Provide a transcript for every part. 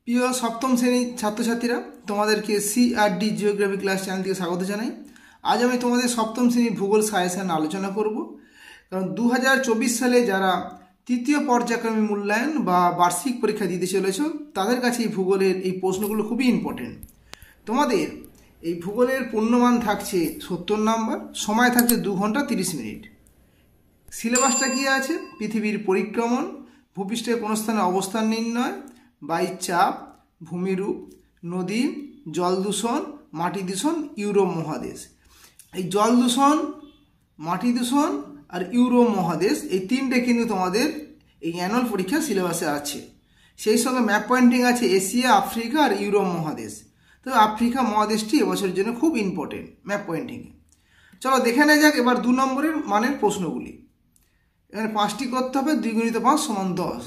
প্রিয় সপ্তম শ্রেণীর ছাত্রছাত্রীরা, তোমাদেরকে সিআরডি জিওগ্রাফি ক্লাস চ্যানেল থেকে স্বাগত জানাই। আজ আমি তোমাদের সপ্তম শ্রেণীর ভূগোল সাজেশন আলোচনা করব। কারণ 2024 সালে যারা তৃতীয় পর্যায়ক্রমে মূল্যায়ন বা বার্ষিক পরীক্ষা দিতে চলেছ, তাদের কাছে এই ভূগোলের এই প্রশ্নগুলো খুবই ইম্পর্টেন্ট। তোমাদের এই ভূগোলের পূর্ণমান থাকছে 70 নাম্বার, সময় থাকছে 2 ঘন্টা 30 মিনিট। সিলেবাসটা কী আছে? পৃথিবীর পরিক্রমণ, ভূপৃষ্ঠের কোনো স্থানে অবস্থান নির্ণয়, বায়ুচাপ, ভূমিরূপ, নদী, জল দূষণ, মাটি দূষণ, ইউরোপ মহাদেশ। এই জল দূষণ, মাটি দূষণ আর ইউরোপ মহাদেশ, এই তিনটে কিন্তু তোমাদের এই অ্যানুয়াল পরীক্ষা সিলেবাসে আছে। সেই সঙ্গে ম্যাপ পয়েন্টিং আছে এশিয়া, আফ্রিকা আর ইউরোপ মহাদেশ। তো আফ্রিকা মহাদেশটি এবছরের জন্য খুব ইম্পর্টেন্ট ম্যাপ পয়েন্টিংয়ে। চলো দেখে নেওয়া যাক এবার 2 নম্বরের মানের প্রশ্নগুলি। এখানে 5টি করতে হবে, 2 × 5 = 10।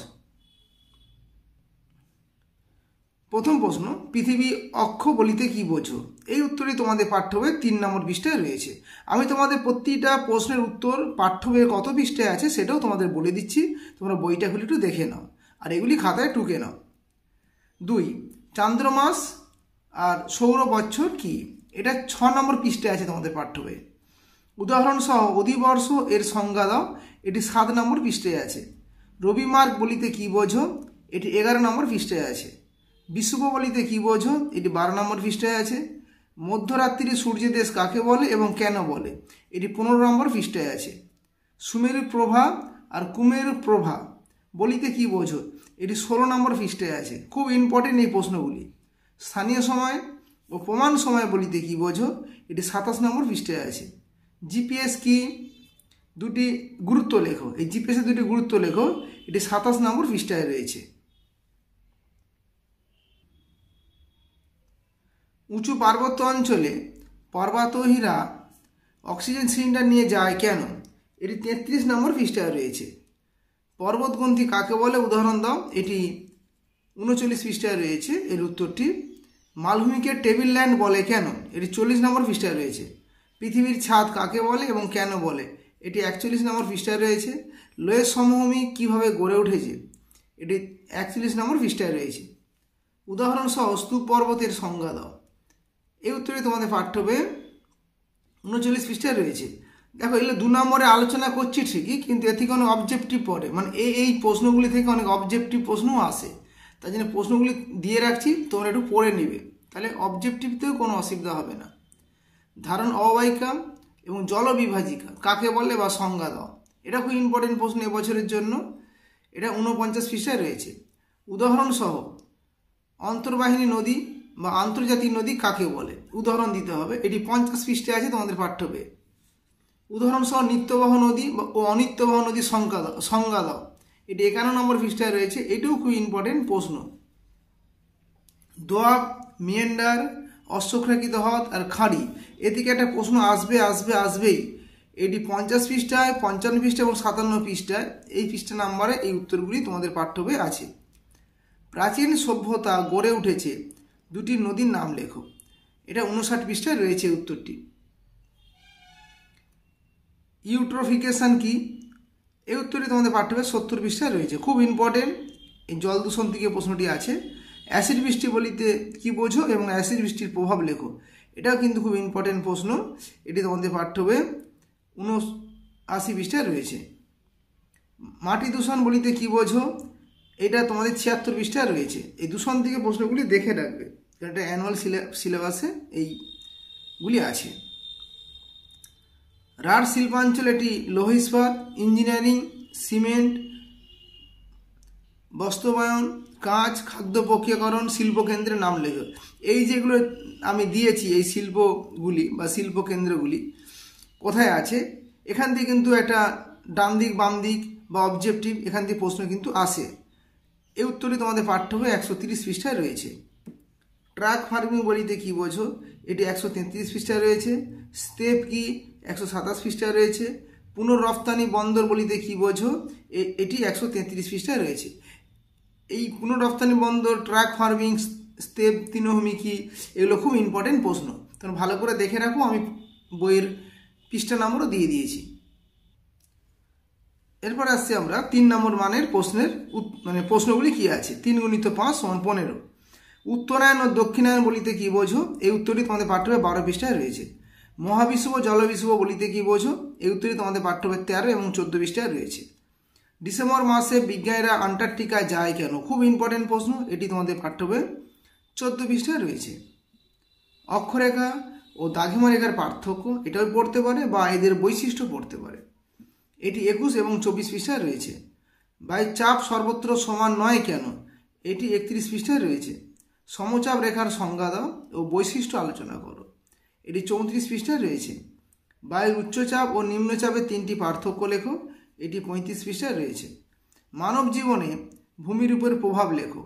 প্রথম প্রশ্ন, পৃথিবী অক্ষ বলিতে কি বোঝো? এই উত্তরই তোমাদের পাঠ্য বইয়ের 3 নম্বর পৃষ্ঠায় রয়েছে। আমি তোমাদের প্রতিটা প্রশ্নের উত্তর পাঠ্য বইয়ের কত পৃষ্ঠায় আছে সেটাও তোমাদের বলে দিচ্ছি, তোমরা বইটা খুলে একটু দেখে নাও আর এগুলি খাতায় টুকে নাও। 2, চান্দ্রমাস আর সৌর বৎসর কি? এটা 6 নম্বর পৃষ্ঠায় আছে তোমাদের পাঠ্য বইয়ে। উদাহরণ সহ অধিবর্ষ এর সংজ্ঞা দাও, এটি 7 নম্বর পৃষ্ঠায় আছে। রবিমার্গ বলিতে কি বোঝো? এটি 11 নম্বর পৃষ্ঠায় আছে। বিষুব বলিতে কি বোঝো? এটি 12 নম্বর পৃষ্ঠায় আছে। মধ্যরাত্রি সূর্যের দেশ কাকে বলে এবং কেন বলে? এটি 15 নম্বর পৃষ্ঠায় আছে। সুমেরু প্রভা আর কুমেরু প্রভা বলিতে কি বোঝো? এটি 16 নম্বর পৃষ্ঠায় আছে। খুব ইম্পর্টেন্ট এই প্রশ্নগুলি। স্থানীয় সময় ও প্রমাণ সময় বলিতে কি বোঝো? এটি 27 নম্বর পৃষ্ঠায় আছে। জিপিএস কি? 2টি গুরুত্ব লেখো। এই জিপিএসের 2টি গুরুত্ব লেখো, এটি 27 নম্বর পৃষ্ঠায় রয়েছে। উঁচু পার্বত্য অঞ্চলে পর্বতারোহীরা অক্সিজেন সিলিন্ডার নিয়ে যায় কেন? এটি 33 নম্বর পৃষ্ঠায় রয়েছে। পর্বতগ্রন্থি কাকে বলে? উদাহরণ দাও, এটি 39 পৃষ্ঠায় রয়েছে এর উত্তরটি। মালভূমিকে টেবিল ল্যান্ড বলে কেন? এটি 40 নম্বর পৃষ্ঠায় রয়েছে। পৃথিবীর ছাদ কাকে বলে এবং কেন বলে? এটি 41 নম্বর পৃষ্ঠায় রয়েছে। লোয়ের সমভূমি কীভাবে গড়ে উঠেছে? এটি 41 নম্বর পৃষ্ঠায় রয়েছে। উদাহরণ সহ স্তূপ পর্বতের সংজ্ঞা দাও। এই উত্তরে তোমাদের পাঠ্য বইয়ে 39 পৃষ্ঠায় রয়েছে। দেখো, এগুলো 2 নম্বরে আলোচনা করছি ঠিকই, কিন্তু এর থেকে অনেক অবজেক্টিভ পড়ে, মানে এই প্রশ্নগুলি থেকে অনেক অবজেক্টিভ প্রশ্নও আসে। তাই জন্য প্রশ্নগুলি দিয়ে রাখছি, তোমরা একটু পড়ে নিবে, তাহলে অবজেক্টিভতেও কোনো অসুবিধা হবে না। ধারণ অববাহিকা এবং জলবিভাজিকা কাকে বলে বা সংজ্ঞা দাও। এটা খুব ইম্পর্টেন্ট প্রশ্ন এবছরের জন্য। এটা 49 পৃষ্ঠায় রয়েছে। উদাহরণ সহ অন্তর্বাহিনী নদী বা আন্তর্জাতিক নদী কাকে বলে? উদাহরণ দিতে হবে। এটি 50 পৃষ্ঠায় আছে তোমাদের পাঠ্য বইয়ে। উদাহরণ সহ নিত্যবাহ নদী ও অনিত্যবাহ নদীর সংজ্ঞা দাও। এটি 51 নম্বর পৃষ্ঠায় রয়েছে। এটিও খুব ইম্পর্টেন্ট প্রশ্ন। দোয়াব, মিয়েন্ডার, অশ্বক্ষাকৃত হ্রদ আর খাঁড়ি, এ থেকে একটা প্রশ্ন আসবেই। এটি 50 পৃষ্ঠায়, 55 পৃষ্ঠায় এবং 57 পৃষ্ঠায়, এই পৃষ্ঠা নাম্বারে এই উত্তরগুলি তোমাদের পাঠ্য বইয়ে আছে। প্রাচীন সভ্যতা গড়ে উঠেছে, 2টি নদীর নাম লেখো। এটা 59 পৃষ্ঠায় রয়েছে উত্তরটি। ইউট্রোফিকেশন কি? এই উত্তরটি তোমাদের পাঠ্য বইয়ে 70 পৃষ্ঠায় রয়েছে। খুব ইম্পর্টেন্ট, এই জল দূষণ থেকে প্রশ্নটি আছে। অ্যাসিড বৃষ্টি বলিতে কি বোঝো এবং অ্যাসিড বৃষ্টির প্রভাব লেখো। এটাও কিন্তু খুব ইম্পর্টেন্ট প্রশ্ন। এটি তোমাদের পাঠ্য বইয়ে 79 পৃষ্ঠায় রয়েছে। মাটি দূষণ বলিতে কি বোঝো? এটা তোমাদের 76 পৃষ্ঠায় রয়েছে। এই দূষণ থেকে প্রশ্নগুলি দেখে রাখবে, কারণ এটা অ্যানুয়াল সিলেবাসে এইগুলি আছে। রাঢ় শিল্পাঞ্চল, এটি লৌহ ইস্পাত, ইঞ্জিনিয়ারিং, সিমেন্ট, বাস্তবায়ন, কাঁচ, খাদ্য প্রক্রিয়াকরণ, শিল্পকেন্দ্রের নাম লেখো। এই যেগুলো আমি দিয়েছি, এই শিল্পগুলি বা শিল্পকেন্দ্রগুলি কোথায় আছে, এখান থেকে কিন্তু একটা ডান দিক বাম দিক বা অবজেক্টিভ, এখান থেকে প্রশ্ন কিন্তু আসে। এই উত্তরটি তোমাদের পাঠ্য বইয়ে 130 পৃষ্ঠায় রয়েছে। ট্রাক ফার্মিং বলিতে কি বোঝো? এটি 133 পৃষ্ঠায় রয়েছে। স্টেপ কি? 127 পৃষ্ঠায় রয়েছে। পুনর্রফতানি বন্দর বলিতে কি বোঝো? এটি 133 পৃষ্ঠায় রয়েছে। এই পুনর্রফতানি বন্দর, ট্রাক ফার্মিং, স্টেপ তৃণভূমি কি, এগুলো খুব ইম্পর্টেন্ট প্রশ্ন। তোমরা ভালো করে দেখে রাখো, আমি বইয়ের পৃষ্ঠা নম্বরও দিয়ে দিয়েছি। এরপর আসছি আমরা 3 নম্বর মানের প্রশ্নের প্রশ্নগুলি কি আছে। 3 × 5 = 15। উত্তরায়ণ ও দক্ষিণায়ন বলিতে কি বোঝো? এই উত্তরটি তোমাদের পাঠ্যবই 12 পৃষ্ঠায় রয়েছে। মহাবিষুব জলবিষুব বলিতে কি বোঝো? এই উত্তরটি তোমাদের পাঠ্যবই 13 এবং 14 পৃষ্ঠায় রয়েছে। ডিসেম্বর মাসে বিজ্ঞানীরা আন্টার্কটিকায় যায় কেন? খুব ইম্পর্টেন্ট প্রশ্ন, এটি তোমাদের পাঠ্যবই 14 পৃষ্ঠায় রয়েছে। অক্ষরেখা ও দ্রাঘিমা রেখার পার্থক্য, এটাও পড়তে পারে বা এদের বৈশিষ্ট্য পড়তে পারে, এটি 21 এবং 24 পৃষ্ঠায় রয়েছে। বায়ুর চাপ সর্বত্র সমান নয় কেন? এটি 31 পৃষ্ঠায় রয়েছে। সমচাপ রেখার সংজ্ঞা দাও ও বৈশিষ্ট্য আলোচনা করো, এটি 34 পৃষ্ঠায় রয়েছে। বায়ুর উচ্চচাপ ও নিম্নচাপের 3টি পার্থক্য লেখো, এটি 35 পৃষ্ঠায় রয়েছে। মানব জীবনে ভূমির উপর প্রভাব লেখো,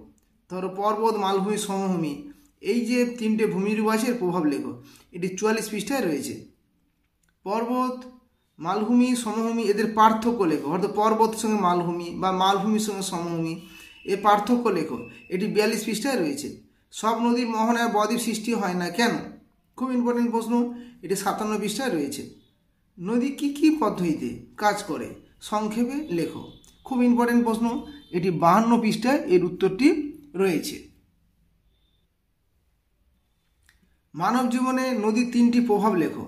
ধরো পর্বত, মালভূমি, সমভূমি, এই যে 3টে ভূমিরূপ আছে এর প্রভাব লেখো, এটি 44 পৃষ্ঠায় রয়েছে। পর্বত, মালভূমি, সমভূমি এদের পার্থক্য লেখো, অর্থাৎ পর্বতের সঙ্গে মালভূমি বা মালভূমির সঙ্গে সমভূমি এর পার্থক্য লেখো, এটি 42 পৃষ্ঠায় রয়েছে। সব নদীর মোহনায় বদ্বীপ সৃষ্টি হয় না কেন? খুব ইম্পর্টেন্ট প্রশ্ন, এটি 57 পৃষ্ঠায় রয়েছে। নদী কি কি পদ্ধতিতে কাজ করে সংক্ষেপে লেখো, খুব ইম্পর্টেন্ট প্রশ্ন, এটি 52 পৃষ্ঠায় এর উত্তরটি রয়েছে। মানব জীবনে নদীর 3টি প্রভাব লেখো,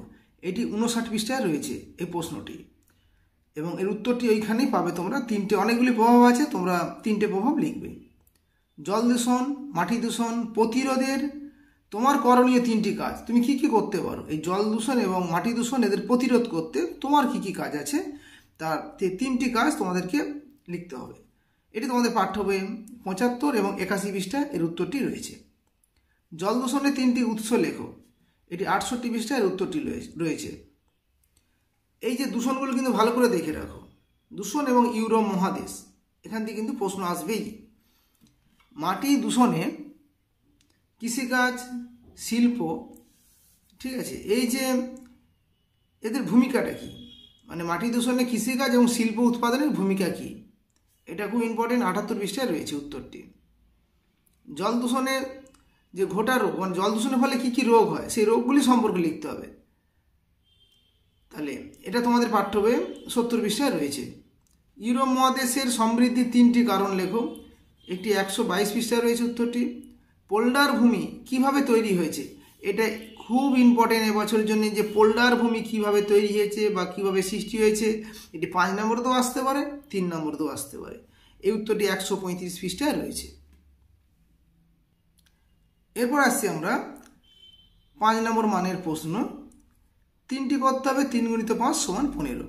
এটি 59 পৃষ্ঠায় রয়েছে এই প্রশ্নটি, এবং এর উত্তরটি ওইখানেই পাবে তোমরা। 3টে অনেকগুলি প্রভাব আছে, তোমরা 3টে প্রভাব লিখবে। জল দূষণ, মাটি দূষণ প্রতিরোধের তোমার করণীয় 3টি কাজ, তুমি কি কি করতে পারো এই জল দূষণ এবং মাটি দূষণ এদের প্রতিরোধ করতে, তোমার কি কি কাজ আছে তার 3টি কাজ তোমাদেরকে লিখতে হবে। এটি তোমাদের পাঠ্য বই 75 এবং 81 পৃষ্ঠায় এর উত্তরটি রয়েছে। জল দূষণের 3টি উৎস লেখো, এটি 68 পৃষ্ঠায় এর উত্তরটি রয়েছে। এই যে দূষণগুলো কিন্তু ভালো করে দেখে রাখো, দূষণ এবং ইউরোপ মহাদেশ, এখান থেকে কিন্তু প্রশ্ন আসবেই। মাটি দূষণে কৃষিকাজ, শিল্প, ঠিক আছে, এই যে এদের ভূমিকাটা কি, মানে মাটি দূষণে কৃষিকাজ এবং শিল্প উৎপাদনের ভূমিকা কি, এটা খুব ইম্পর্টেন্ট, 78 পৃষ্ঠায় রয়েছে উত্তরটি। জল দূষণের যে ঘটা রোগ, মানে জল দূষণের ফলে কী কী রোগ হয় সেই রোগগুলি সম্পর্কে লিখতে হবে, তাহলে এটা তোমাদের পাঠ্য বইয়ে 70 পৃষ্ঠায় রয়েছে। ইউরোপ মহাদেশের সমৃদ্ধির 3টি কারণ লেখো, একটি 122 পৃষ্ঠায় রয়েছে উত্তরটি। পোল্ডার ভূমি কিভাবে তৈরি হয়েছে, এটা খুব ইম্পর্টেন্ট এবছরের জন্য, যে পোল্ডার ভূমি কিভাবে তৈরি হয়েছে বা কিভাবে সৃষ্টি হয়েছে, এটি 5 নম্বরতেও আসতে পারে, 3 নম্বরতেও আসতে পারে। এই উত্তরটি 135 পৃষ্ঠায় রয়েছে। এরপর আসছি আমরা 5 নম্বর মানের প্রশ্ন, 3টি করতে হবে, 3 × 5 = 15।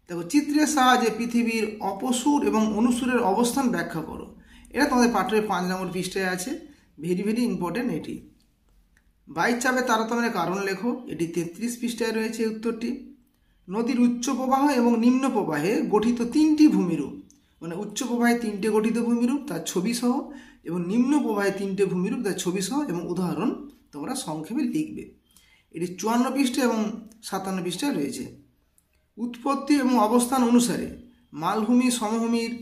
দেখো, চিত্রের সাহায্যে পৃথিবীর অপসুর এবং অনুসুরের অবস্থান ব্যাখ্যা করো, এটা তোমাদের পাঠ্যের 5 নম্বর পৃষ্ঠায় আছে, ভেরি ভেরি ইম্পর্টেন্ট এটি। বায়ুর চাপে তারতম্যের কারণ লেখো, এটি 33 পৃষ্ঠায় রয়েছে উত্তরটি। নদীর উচ্চ প্রবাহ এবং নিম্ন প্রবাহে গঠিত 3টি ভূমিরূপ, মানে উচ্চ প্রবাহে 3টে গঠিত ভূমিরূপ তার ছবি সহ, এবং নিম্ন প্রবাহে 3টে ভূমিরূপ তার ছবি সহ এবং উদাহরণ তোমরা সংক্ষেপে লিখবে, এটি 54 পৃষ্ঠা এবং 57 পৃষ্ঠায় রয়েছে। উৎপত্তি এবং অবস্থান অনুসারে মালভূমি সমভূমির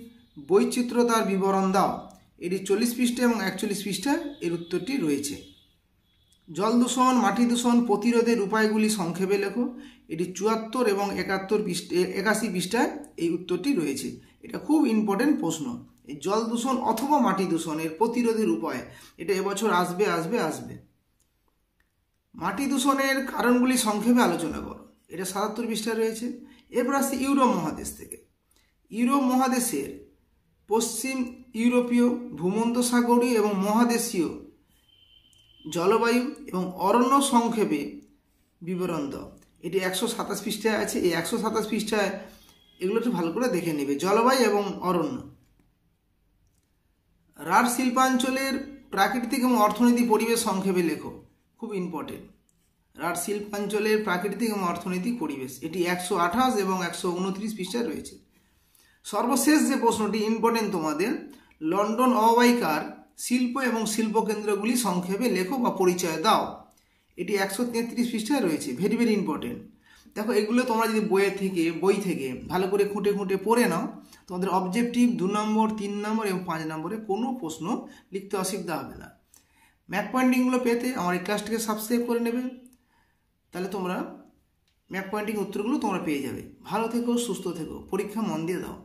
বৈচিত্র্যতার বিবরণ দাও, এটি 40 পৃষ্ঠা এবং 41 পৃষ্ঠায় এর উত্তরটি রয়েছে। জল দূষণ, মাটি দূষণ প্রতিরোধের উপায়গুলি সংক্ষেপে লেখো, এটি 74 এবং 81 পৃষ্ঠায় এই উত্তরটি রয়েছে। এটা খুব ইম্পর্টেন্ট প্রশ্ন, এই জল দূষণ অথবা মাটি দূষণের প্রতিরোধের উপায়, এটা এবছর আসবে আসবে আসবে। মাটি দূষণের কারণগুলি সংক্ষেপে আলোচনা করো, এটা 77 পৃষ্ঠায় রয়েছে। এরপর আসছে ইউরোপ মহাদেশ থেকে। ইউরোপ মহাদেশের পশ্চিম ইউরোপীয়, ভূমধ্যসাগরীয় এবং মহাদেশীয় জলবায়ু এবং অরণ্য সংক্ষেপে বিবরণ দাও, এটি 127 পৃষ্ঠায় আছে। এই 127 পৃষ্ঠায় এগুলো একটু ভালো করে দেখে নেবে, জলবায়ু এবং অরণ্য। রাঢ় শিল্পাঞ্চলের প্রাকৃতিক এবং অর্থনৈতিক পরিবেশ সংক্ষেপে লেখো, খুব ইম্পর্টেন্ট। রাঢ় শিল্পাঞ্চলের প্রাকৃতিক এবং অর্থনৈতিক পরিবেশ, এটি 128 এবং 129 পৃষ্ঠায় রয়েছে। সর্বশেষ যে প্রশ্নটি ইম্পর্টেন্ট তোমাদের, লন্ডন অববাহিকার শিল্প এবং শিল্পকেন্দ্রগুলি সংক্ষেপে লেখো বা পরিচয় দাও, এটি 133 পৃষ্ঠায় রয়েছে, ভেরি ভেরি ইম্পর্টেন্ট। দেখো, এগুলো তোমরা যদি বই থেকে ভালো করে খুঁটে খুঁটে পড়ে নাও, তোমাদের অবজেক্টিভ 2 নম্বর, 3 নম্বর এবং 5 নম্বরে কোনো প্রশ্ন লিখতে অসুবিধা হবে না। ম্যাপ পয়েন্টিংগুলো পেতে আমার এই ক্লাসটিকে সাবস্ক্রাইব করে নেবে, তাহলে তোমরা ম্যাপ পয়েন্টিং উত্তরগুলো তোমরা পেয়ে যাবে। ভালো থেকো, সুস্থ থেকো, পরীক্ষা মন দিয়ে দাও।